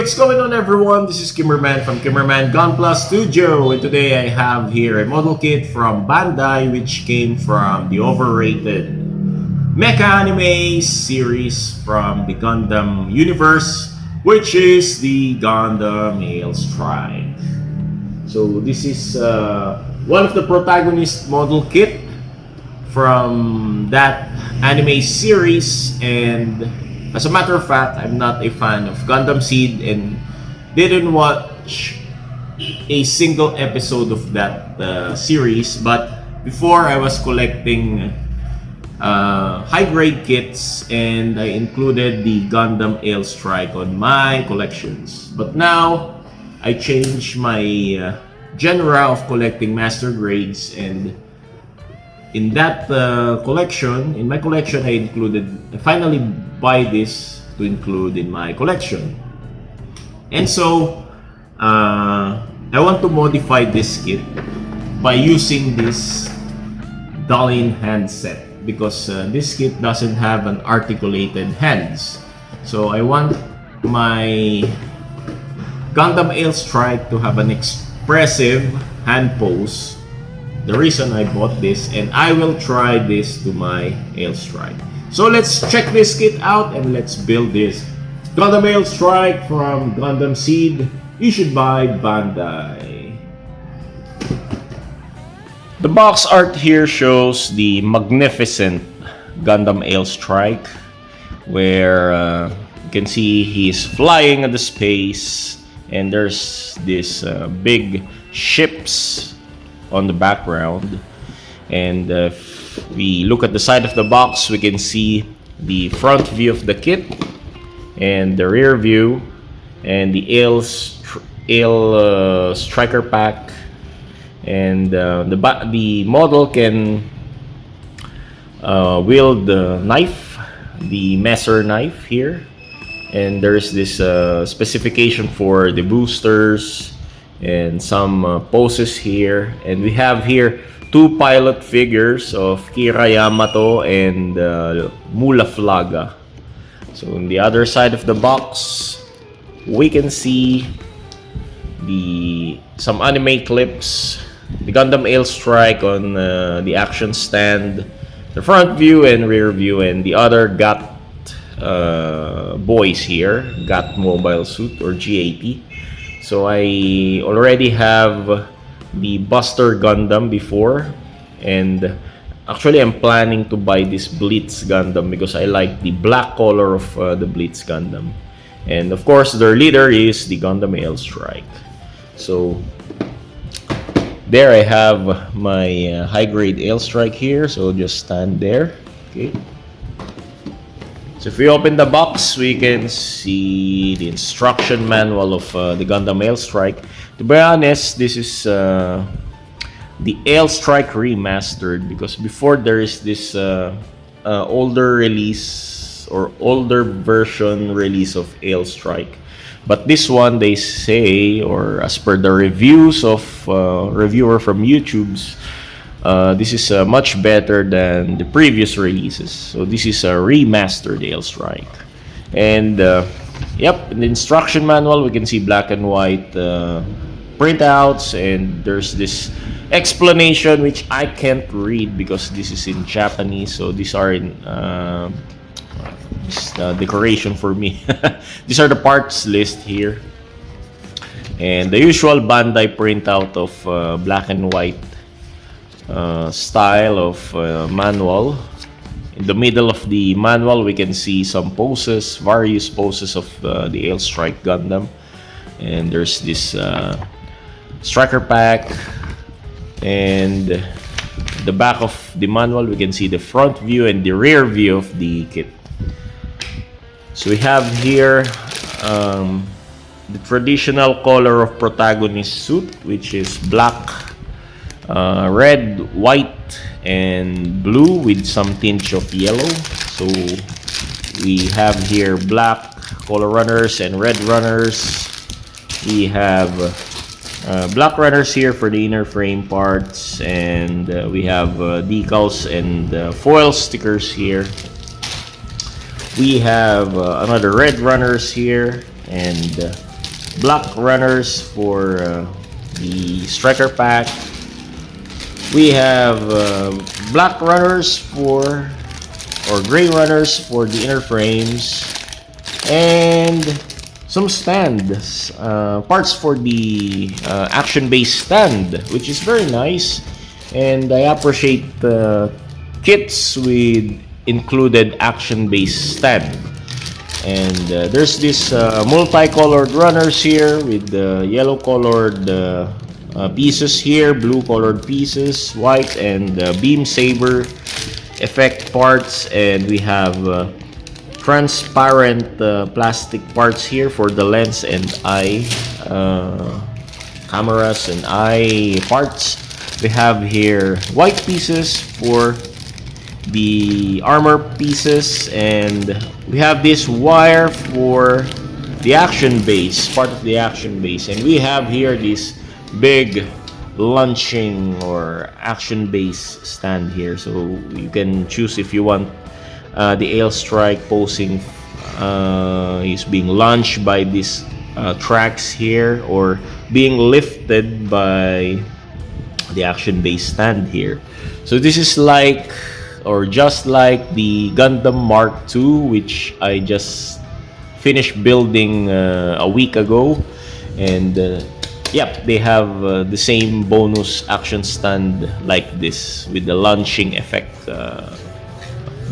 what's going on everyone? This is Kimmerman from Kimmerman Gunpla Studio, and today I have here a model kit from Bandai which came from the overrated Mecha anime series from the Gundam universe, which is the Gundam AILE Strike. So this is one of the protagonist model kit from that anime series, and as a matter of fact, I'm not a fan of Gundam SEED and didn't watch a single episode of that series. But before, I was collecting high-grade kits, and I included the Gundam AILE Strike on my collections. But now, I changed my genre of collecting master grades, and in that collection, in my collection, I finally buy this to include in my collection. And so, I want to modify this kit by using this Dalin handset, because this kit doesn't have an articulated hands. So I want my Gundam AILE Strike to have an expressive hand pose. The reason I bought this, and I will try this to my AILE Strike. So let's check this kit out and let's build this Gundam AILE Strike from Gundam SEED, issued by Bandai. The box art here shows the magnificent Gundam AILE Strike, where you can see he's flying in the space, and there's this big ships on the background. And if we look at the side of the box, we can see the front view of the kit and the rear view and the AILE striker pack, and the model can wield the knife, the Messer knife here, and there's this specification for the boosters and some poses here. And we have here two pilot figures of Kira Yamato and Mula Flaga. So on the other side of the box, we can see some anime clips, the Gundam AILE Strike on the action stand, the front view and rear view, and the other GAT boys here, GAT mobile suit or GAT. So I already have the Buster Gundam before, and actually I'm planning to buy this Blitz Gundam because I like the black color of the Blitz Gundam. And of course their leader is the Gundam AILE Strike. So there I have my high-grade AILE Strike here, so just stand there. Okay. So if we open the box, we can see the instruction manual of the Gundam AILE Strike. To be honest, this is the AILE Strike Remastered, because before there is this older release or older version release of AILE Strike. But this one, they say, or as per the reviews of reviewer from YouTube's, this is much better than the previous releases. So this is a remastered AILE Strike. And yep, in the instruction manual, we can see black and white printouts, and there's this explanation which I can't read because this is in Japanese. So these are in decoration for me. These are the parts list here, and the usual Bandai printout of black and white style of manual. In the middle of the manual, we can see some poses, various poses of the AILE Strike Gundam. And there's this striker pack, and the back of the manual, we can see the front view and the rear view of the kit. So we have here the traditional color of protagonist suit, which is black, red, white, and blue with some tinge of yellow. So we have here black color runners and red runners. We have black runners here for the inner frame parts, and we have decals and foil stickers here. We have another red runners here, and black runners for the striker pack. We have black runners for, or gray runners for the inner frames, and some stands, parts for the action-based stand, which is very nice. And I appreciate kits with included action-based stand. And there's this multicolored runners here with yellow-colored pieces here, blue-colored pieces, white and beam saber effect parts, and we have transparent plastic parts here for the lens and eye cameras and eye parts. We have here white pieces for the armor pieces, and we have this wire for the action base, part of the action base, and we have here this big launching or action base stand here, so you can choose if you want the AILE strike posing is being launched by these tracks here, or being lifted by the action base stand here. So this is like, or just like the Gundam Mark II, which I just finished building a week ago, and yep, they have the same bonus action stand like this with the launching effect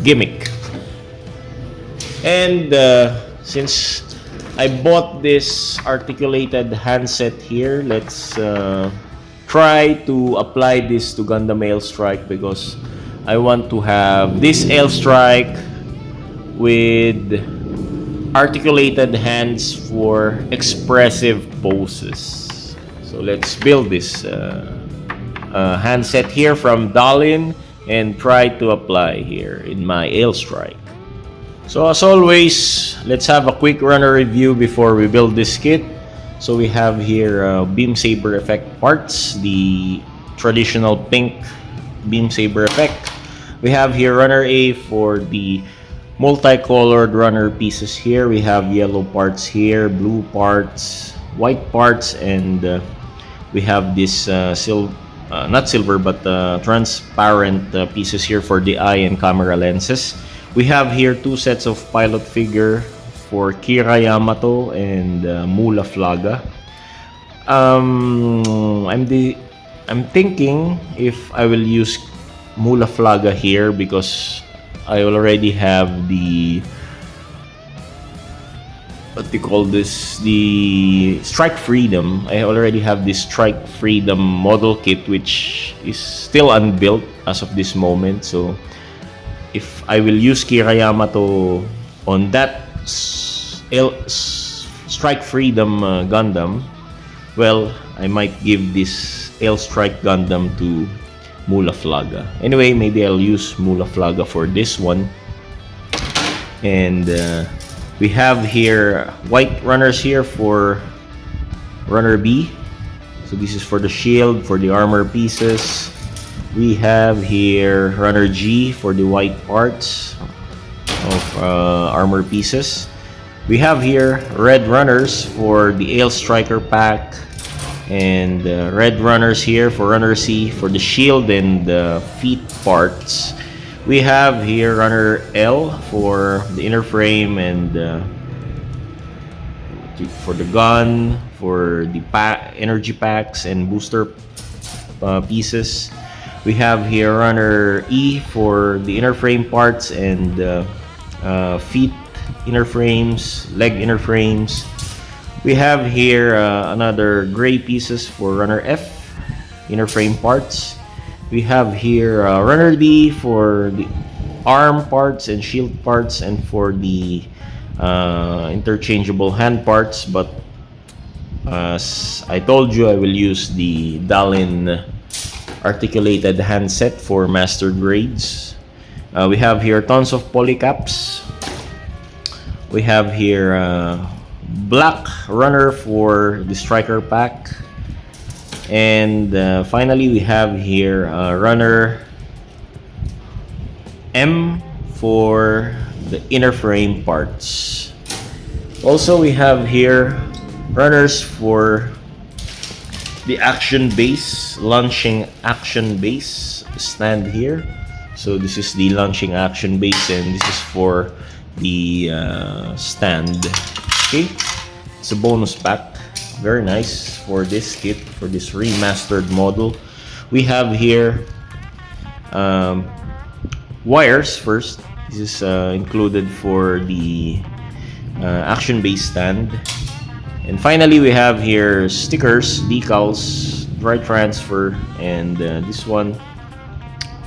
gimmick. And since I bought this articulated handset here, let's try to apply this to Gundam AILE strike, because I want to have this AILE strike with articulated hands for expressive poses. So let's build this handset here from Dalin and try to apply here in my AILE strike. So as always, let's have a quick runner review before we build this kit. So we have here beam saber effect parts, the traditional pink beam saber effect. We have here runner A for the multicolored runner pieces here. We have yellow parts here, blue parts, white parts, and we have this not silver but transparent pieces here for the eye and camera lenses. We have here two sets of pilot figure for Kira Yamato and Mula Flaga. I'm thinking if I will use Mula Flaga here, because I already have the, what do you call this, the Strike Freedom. I already have this Strike Freedom model kit, which is still unbuilt as of this moment. So if I will use Kira Yamato on that Strike Freedom Gundam, well, I might give this AILE Strike Gundam to Mula Flaga. Anyway, maybe I'll use Mula Flaga for this one. And we have here white runners here for runner B. So this is for the shield, for the armor pieces. We have here runner G for the white parts of armor pieces. We have here red runners for the AILE striker pack, and red runners here for runner C for the shield and the feet parts. We have here runner L for the inner frame and for the gun, for the energy packs and booster pieces. We have here runner E for the inner frame parts and feet inner frames, leg inner frames. We have here another gray pieces for runner F, inner frame parts. We have here runner D for the arm parts and shield parts, and for the interchangeable hand parts. But as I told you, I will use the Dalin articulated handset for master grades. We have here tons of polycaps. We have here black runner for the striker pack, and finally we have here runner M for the inner frame parts. Also we have here runners for the action base, launching action base stand here. So this is the launching action base, and this is for the stand. Okay, it's a bonus pack. Very nice for this kit, for this remastered model. We have here wires first. This is included for the action base stand. And finally, we have here stickers, decals, dry transfer, and this one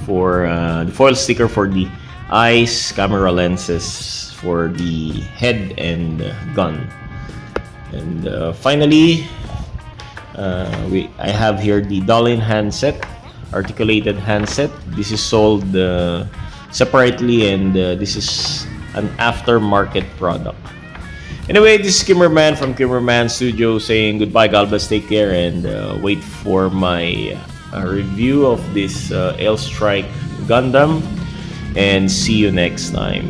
for the foil sticker for the eyes, camera lenses for the head and gun. And finally, I have here the Dolin handset, articulated handset. This is sold separately, and this is an aftermarket product. Anyway, this is Kimmerman from Kimmerman Studio saying goodbye, God bless, take care, and wait for my review of this AILE Strike Gundam, and see you next time.